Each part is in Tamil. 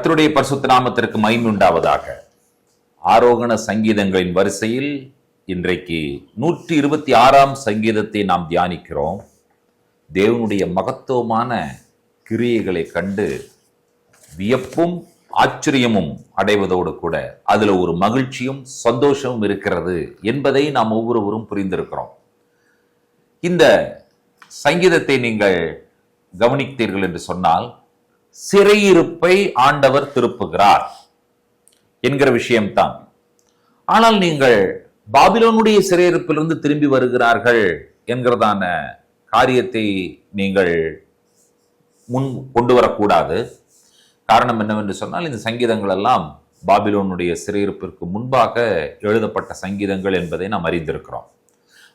கர்த்தருடைய பரிசுத்த நாமத்திற்கு மகிமை உண்டாவதாக. ஆரோகண சங்கீதங்களின் வரிசையில் இன்றைக்கு 126ஆம் சங்கீதத்தை நாம் தியானிக்கிறோம். தேவனுடைய மகத்துவமான கிரியைகளை கண்டு வியப்பும் ஆச்சரியமும் அடைவதோடு கூட அதுல ஒரு மகிழ்ச்சியும் சந்தோஷமும் இருக்கிறது என்பதை நாம் ஒவ்வொருவரும் புரிந்திருக்கிறோம். இந்த சங்கீதத்தை நீங்கள் கவனித்தீர்கள் என்று சொன்னால், சிறையிருப்பை ஆண்டவர் திருப்புகிறார் என்கிற விஷயம்தான். ஆனால் நீங்கள் பாபிலோனுடைய சிறையிருப்பிலிருந்து திரும்பி வருகிறார்கள் என்கிறதான காரியத்தை நீங்கள் முன் கொண்டு வரக்கூடாது. காரணம் என்னவென்று சொன்னால், இந்த சங்கீதங்கள் எல்லாம் பாபிலோனுடைய சிறையிருப்பிற்கு முன்பாக எழுதப்பட்ட சங்கீதங்கள் என்பதை நாம் அறிந்திருக்கிறோம்.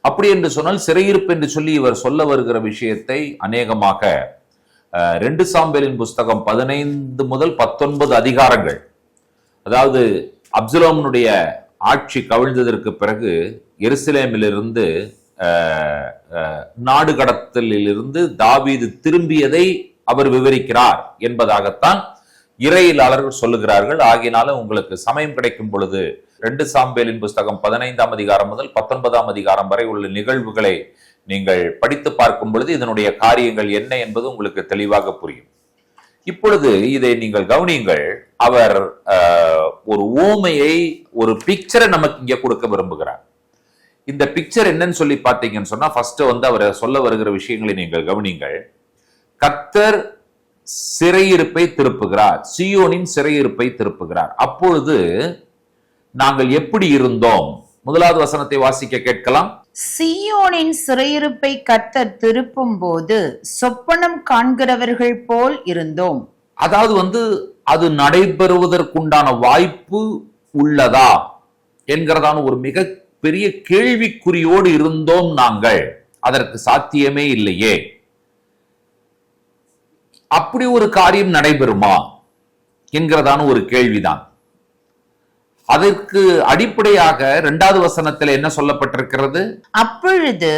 அப்படி என்று சொன்னால், சிறையிருப்பு என்று சொல்லி இவர் சொல்ல வருகிற விஷயத்தை அநேகமாக 2 சாமுவேலின் புஸ்தகம் 15 முதல் 19 அதிகாரங்கள், அதாவது அப்சலோமுடைய ஆட்சி கவிழ்ந்ததற்கு பிறகு எருசலேமிலிருந்து நாடு கடத்தலிலிருந்து தாவீது திரும்பியதை அவர் விவரிக்கிறார் என்பதாகத்தான் இறையியலாளர்கள் சொல்லுகிறார்கள். ஆகினால உங்களுக்கு சமயம் கிடைக்கும் பொழுது 2 சாமுவேலின் புஸ்தகம் 15ஆம் அதிகாரம் முதல் 19ஆம் அதிகாரம் வரை உள்ள நிகழ்வுகளை நீங்கள் படித்து பார்க்கும் பொழுது இதனுடைய காரியங்கள் என்ன என்பது உங்களுக்கு தெளிவாக புரியும். இப்பொழுது இதை நீங்கள் கவனியுங்கள். அவர் ஒரு ஊமையை, ஒரு பிக்சரை நமக்கு இங்க கொடுக்க விரும்புகிறார். இந்த பிக்சர் என்னன்னு சொல்லி பார்த்தீங்கன்னு சொன்னா, ஃபர்ஸ்ட் அவர் சொல்ல வருகிற விஷயங்களை நீங்கள் கவனியுங்கள். கர்த்தர் சிறையிருப்பை திருப்புகிறார், சீயோனின் சிறையிருப்பை திருப்புகிறார். அப்பொழுது நாங்கள் எப்படி இருந்தோம்? முதலாவது வசனத்தை வாசிக்க கேட்கலாம். சீயோனின் சிறையிருப்பை கர்த்தர் திருப்பும் போது சொப்பனம் காண்கிறவர்கள் போல் இருந்தோம். அதாவது அது நடைபெறுவதற்குண்டான வாய்ப்பு உள்ளதா என்கிறதான ஒரு மிக பெரிய கேள்விக்குறியோடு இருந்தோம் நாங்கள். அதற்கு சாத்தியமே இல்லையே. அப்படி ஒரு காரியம் நடைபெறுமா என்கிறதான ஒரு கேள்விதான். அதற்கு அடிப்படையாக 2வது வசனத்தில் என்ன சொல்லப்பட்டிருக்கிறது? அப்பொழுது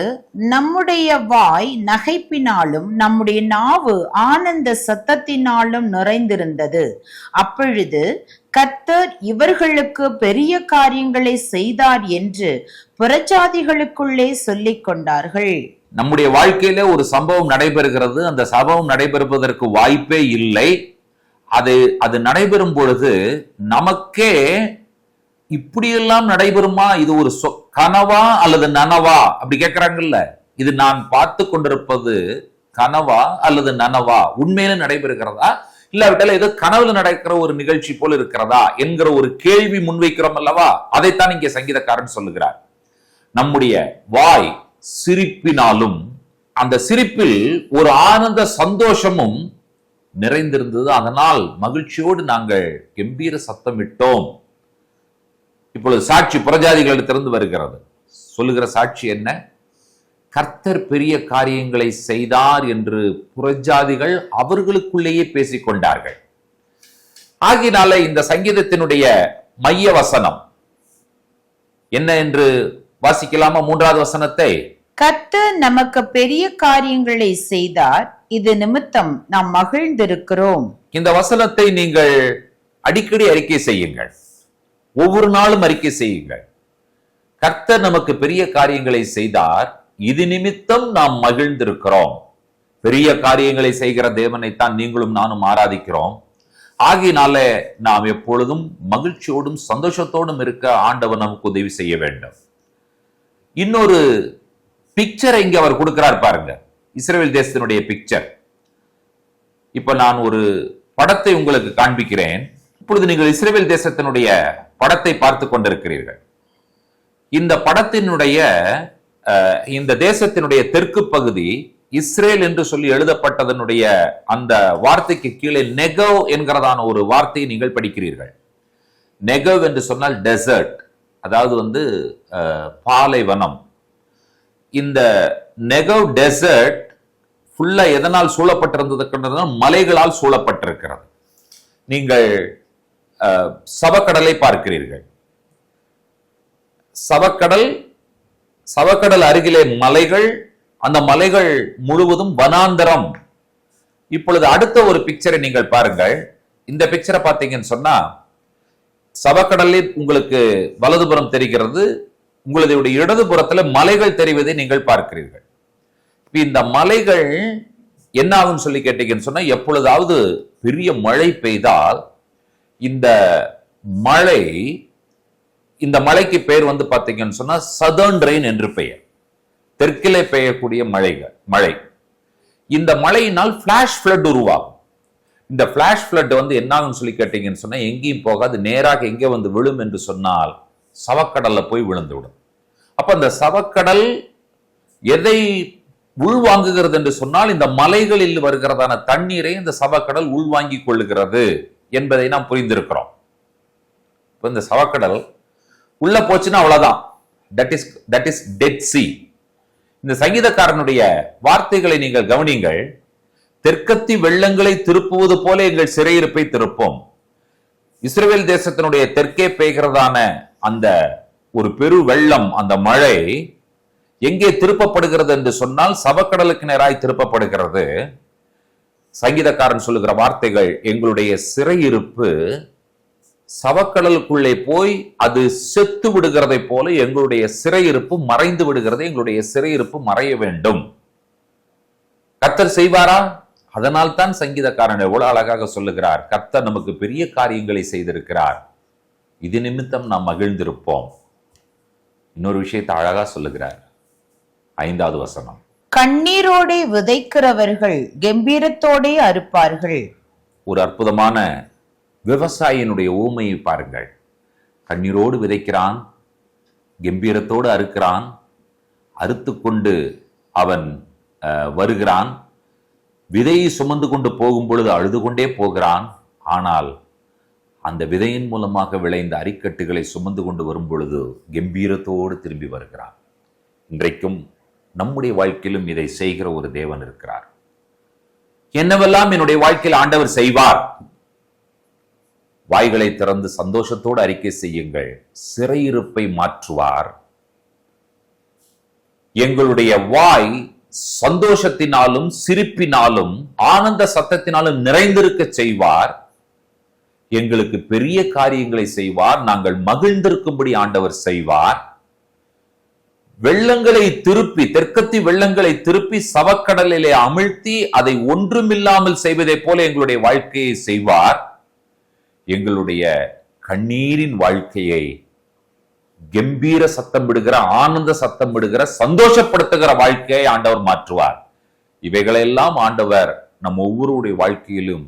நம்முடைய வாய் நகைப்பினாலும் நம்முடைய நாவு ஆனந்த சத்தத்தினாலும் நிறைந்திருந்தது. அப்பொழுது கர்த்தர் இவர்களுக்கு பெரிய காரியங்களை செய்தார் என்று புறஜாதிகளுக்குள்ளே சொல்லிக் கொண்டார்கள். நம்முடைய வாழ்க்கையில ஒரு சம்பவம் நடைபெறுகிறது. அந்த சம்பவம் நடைபெறுவதற்கு வாய்ப்பே இல்லை. அது நடைபெறும் பொழுது நமக்கே இப்படியெல்லாம் நடைபெறுமா, இது ஒரு கனவா அல்லது நனவா அப்படி கேட்கிறாங்கல்ல. இது நான் பார்த்து கொண்டிருப்பது கனவா அல்லது நனவா, உண்மையில நடைபெறுகிறதா இல்லாவிட்டால் ஏதோ கனவுல நடக்கிற ஒரு நிகழ்ச்சி போல இருக்கிறதா என்கிற ஒரு கேள்வி முன்வைக்கிறோம் அல்லவா. அதைத்தான் இங்கே சங்கீதக்காரன் சொல்லுகிறார். நம்முடைய வாய் சிரிப்பினாலும் அந்த சிரிப்பில் ஒரு ஆனந்த சந்தோஷமும் நிறைந்திருந்தது. அதனால் மகிழ்ச்சியோடு நாங்கள் கம்பீர சத்தமிட்டோம். இப்பொழுது சாட்சி புறஜாதிகளிடத்திலிருந்து வருகிறது. சொல்லுகிற சாட்சி என்ன? கர்த்தர் பெரிய காரியங்களை செய்தார் என்று புறஜாதிகள் அவர்களுக்குள்ளேயே பேசிக்கொண்டார்கள். ஆகினால இந்த சங்கீதத்தினுடைய மைய வசனம் என்ன என்று வாசிக்கலாமா? 3வது வசனத்தை. கர்த்தர் நமக்கு பெரிய காரியங்களை செய்தார், இது நிமித்தம் நாம் மகிழ்ந்திருக்கிறோம். இந்த வசனத்தை நீங்கள் அடிக்கடி அறிக்கை செய்யுங்கள். ஒவ்வொரு நாளும் அறிக்கை செய்யுங்கள். கர்த்தர் நமக்கு பெரிய காரியங்களை செய்தார், இது நிமித்தம் நாம் மகிழ்ந்திருக்கிறோம். பெரிய காரியங்களை செய்கிற தேவனைத்தான் நீங்களும் நானும் ஆராதிக்கிறோம். ஆகினால நாம் எப்பொழுதும் மகிழ்ச்சியோடும் சந்தோஷத்தோடும் இருக்க ஆண்டவர் நமக்கு உதவி செய்ய வேண்டும். இன்னொரு பிக்சரை இங்க அவர் கொடுக்கிறார் பாருங்க, இஸ்ரவேல் தேசத்தினுடைய பிக்சர். இப்ப நான் ஒரு படத்தை உங்களுக்கு காண்பிக்கிறேன். இப்பொழுது நீங்கள் இஸ்ரவேல் தேசத்தினுடைய படத்தை பார்த்து கொண்டிருக்கிறீர்கள். இந்த படத்தினுடைய இந்த தேசத்தினுடைய தெற்கு பகுதி இஸ்ரேல் என்று சொல்லி எழுதப்பட்டதனுடைய அந்த வார்த்தைக்கு கீழே நெகவ் என்கிறதான ஒரு வார்த்தையை நீங்கள் படிக்கிறீர்கள். நெகவ் என்று சொன்னால் டெசர்ட், அதாவது பாலைவனம். இந்த நெகவ் டெசர்ட் ஃபுல்லா எதனால் சூழப்பட்டிருந்தது? மலைகளால் சூழப்பட்டிருக்கிறது. நீங்கள் சவக்கடலை பார்க்கிறீர்கள். சவக்கடல் அருகிலே மலைகள், அந்த மலைகள் முழுவதும் வனாந்தரம். இப்பொழுது அடுத்த ஒரு பிக்சரை நீங்கள் பாருங்கள். இந்த பிக்சரை பார்த்தீங்கன்னு சொன்னா சவக்கடலே உங்களுக்கு வலதுபுறம் தெரிகிறது, உங்களுடைய இடதுபுறத்துல மலைகள் தெரிவதை நீங்கள் பார்க்கிறீர்கள். இந்த மலைகள் என்ன ஆகும் சொல்லி கேட்டீங்கன்னு சொன்னா, எப்பொழுதாவது பெரிய மழை பெய்தால் இந்த மழைக்கு பெயர் வந்து பாத்தீங்கன்னு சொன்னா சதர்ன் ரெயின் என்று பெயர். தெற்கிலே பெய்யக்கூடிய மழை. இந்த மழையினால் பிளாஷ் பிளட் உருவாகும். இந்த பிளாஷ் பிளட் வந்து என்ன ஆகும் சொல்லி கேட்டீங்கன்னு சொன்னா, எங்கேயும் போகாது, நேராக எங்கே வந்து விழும் என்று சொன்னால் சவக்கடல்ல போய் விழுந்து விடும். அப்ப அந்த சவக்கடல் எதை உள்வாங்குகிறது என்று சொன்னால், இந்த மலைகளில் வருகிறதான தண்ணீரை இந்த சவக்கடல் உள்வாங்கி கொள்ளுகிறது என்பதை நாம் புரிந்திருக்கிறோம். இந்த சவக்கடல் உள்ள போச்சுன்னா அவ்வளவுதான், தட் இஸ் டெட் சி. இந்த சங்கீதக்காரனுடைய வார்த்தைகளை நீங்கள் கவனிங்கள். தெற்கத்தி வெள்ளங்களை திருப்புவது போல எங்கள் சிறையிருப்பை திருப்போம். இஸ்ரவேல் தேசத்தினுடைய தெற்கே பெய்கிறதான அந்த ஒரு பெரு வெள்ளம், அந்த மழை எங்கே திருப்பப்படுகிறது என்று சொன்னால் சவக்கடலுக்கு நேராய் திருப்பப்படுகிறது. சங்கீதக்காரன் சொல்லுகிற வார்த்தைகள், எங்களுடைய சிறையிருப்பு சவக்கடலுக்குள்ளே போய் அது செத்து விடுகிறதை போல எங்களுடைய சிறையிருப்பு மறைந்து விடுகிறது. எங்களுடைய சிறையிருப்பு மறைய வேண்டும். கர்த்தர் செய்வாரா? அதனால் தான் சங்கீதக்காரன் எவ்வளவு அழகாக சொல்லுகிறார், கர்த்தர் நமக்கு பெரிய காரியங்களை செய்திருக்கிறார், இது நிமித்தம் நாம் மகிழ்ந்திருப்போம். இன்னொரு விஷயத்தை அழகா சொல்லுகிறார், 5வது வசனம், கண்ணீரோடே விதைக்கிறவர்கள் கம்பீரத்தோடே அறுப்பார்கள். ஒரு அற்புதமான விவசாயியினுடைய ஊமையை பாருங்கள். கண்ணீரோடு விதைக்கிறான், கம்பீரத்தோடு அறுக்கிறான், அறுத்து கொண்டு அவன் வருகிறான். விதையை சுமந்து கொண்டு போகும் பொழுது அழுது கொண்டே போகிறான். ஆனால் அந்த விதையின் மூலமாக விளைந்த அரிக்கட்டுகளை சுமந்து கொண்டு வரும் பொழுது கம்பீரத்தோடு திரும்பி வருகிறான். இன்றைக்கும் நம்முடைய வாழ்க்கையிலும் இதை செய்கிற ஒரு தேவன் இருக்கிறார். என்னவெல்லாம் என்னுடைய வாழ்க்கையில் ஆண்டவர் செய்வார்? வாய்களை திறந்து சந்தோஷத்தோடு அறிக்கை செய்யுங்கள். சிறையிருப்பை மாற்றுவார். எங்களுடைய வாய் சந்தோஷத்தினாலும் சிரிப்பினாலும் ஆனந்த சத்தத்தினாலும் நிறைந்திருக்க செய்வார். எங்களுக்கு பெரிய காரியங்களை செய்வார். நாங்கள் மகிழ்ந்திருக்கும்படி ஆண்டவர் செய்வார். வெள்ளங்களை திருப்பி, தெற்கத்தி வெள்ளங்களை திருப்பி சவக்கடலிலே அமிழ்த்தி அதை ஒன்றுமில்லாமல் செய்வதை போல எங்களுடைய வாழ்க்கையை செய்வார். எங்களுடைய கண்ணீரின் வாழ்க்கையை கம்பீர சத்தம் விடுகிற, ஆனந்த சத்தம் விடுகிற, சந்தோஷப்படுத்துகிற வாழ்க்கையை ஆண்டவர் மாற்றுவார். இவைகளெல்லாம் ஆண்டவர் நம் ஒவ்வொருடைய வாழ்க்கையிலும்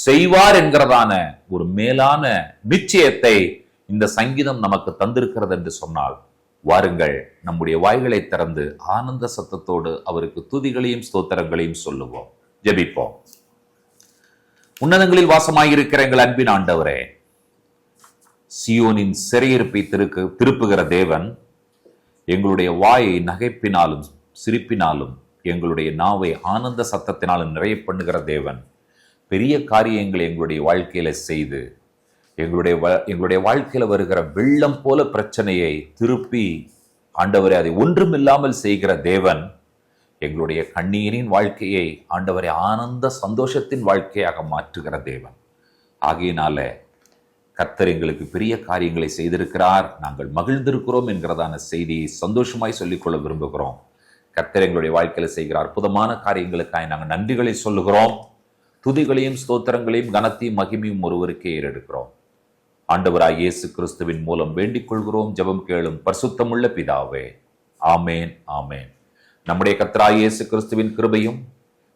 செய்வார் என்கிறதான ஒரு மேலான நிச்சயத்தை இந்த சங்கீதம் நமக்கு தந்திருக்கிறது என்று சொன்னால், வாருங்கள் நம்முடைய வாய்களை திறந்து ஆனந்த சத்தத்தோடு அவருக்கு துதிகளையும் ஸ்தோத்திரங்களையும் சொல்லுவோம். ஜெபிப்போம். உன்னதங்களில் வாசமாயிருக்கிற எங்கள் அன்பின் ஆண்டவரே, சியோனின் சிறையிருப்பை திருப்புகிற தேவன், எங்களுடைய வாயை நகைப்பினாலும் சிரிப்பினாலும் எங்களுடைய நாவை ஆனந்த சத்தத்தினாலும் நிறைய பண்ணுகிற தேவன், பெரிய காரியங்களை எங்களுடைய வாழ்க்கையில செய்து எங்களுடைய வாழ்க்கையில வருகிற வெள்ளம் போல பிரச்சனையை திருப்பி ஆண்டவரை அதை ஒன்றுமில்லாமல் செய்கிற தேவன், எங்களுடைய கண்ணீரின் வாழ்க்கையை ஆண்டவரை ஆனந்த சந்தோஷத்தின் வாழ்க்கையாக மாற்றுகிற தேவன். ஆகையினால கர்த்தர் எங்களுக்கு பெரிய காரியங்களை செய்திருக்கிறார், நாங்கள் மகிழ்ந்திருக்கிறோம் என்கிறதான செய்தியை சந்தோஷமாய் சொல்லிக்கொள்ள விரும்புகிறோம். கர்த்தர் எங்களுடைய வாழ்க்கையில செய்கிற அற்புதமான காரியங்களுக்காக நாங்கள் நன்றிகளை சொல்லுகிறோம். துதிகளையும் ஸ்தோத்திரங்களையும் கனத்தையும் மகிமையும் ஒருவருக்கே ஏறெடுக்கிறோம். ஆண்டவராய் இயேசு கிறிஸ்துவின் மூலம் வேண்டிக் கொள்கிறோம். ஜெபம் கேளும் பரிசுத்தமுள்ள பிதாவே, ஆமேன், ஆமேன். நம்முடைய கர்த்தராய் இயேசு கிறிஸ்துவின் கிருபையும்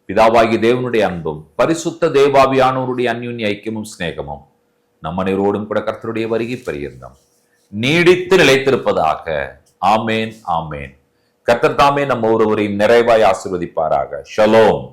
பிதாவாகிய தேவனுடைய அன்பும் பரிசுத்த தேவாவியானோருடைய அந்யோன்ய ஐக்கியமும் சிநேகமும் நம் அனைவரோடும் கூட கர்த்தருடைய வருகை பரியந்தம் நீடித்து நிலைத்திருப்பதாக. ஆமேன், ஆமேன். கர்த்தர் தாமே நம்ம ஒருவரை நிறைவாய் ஆசீர்வதிப்பாராக. ஷலோம்.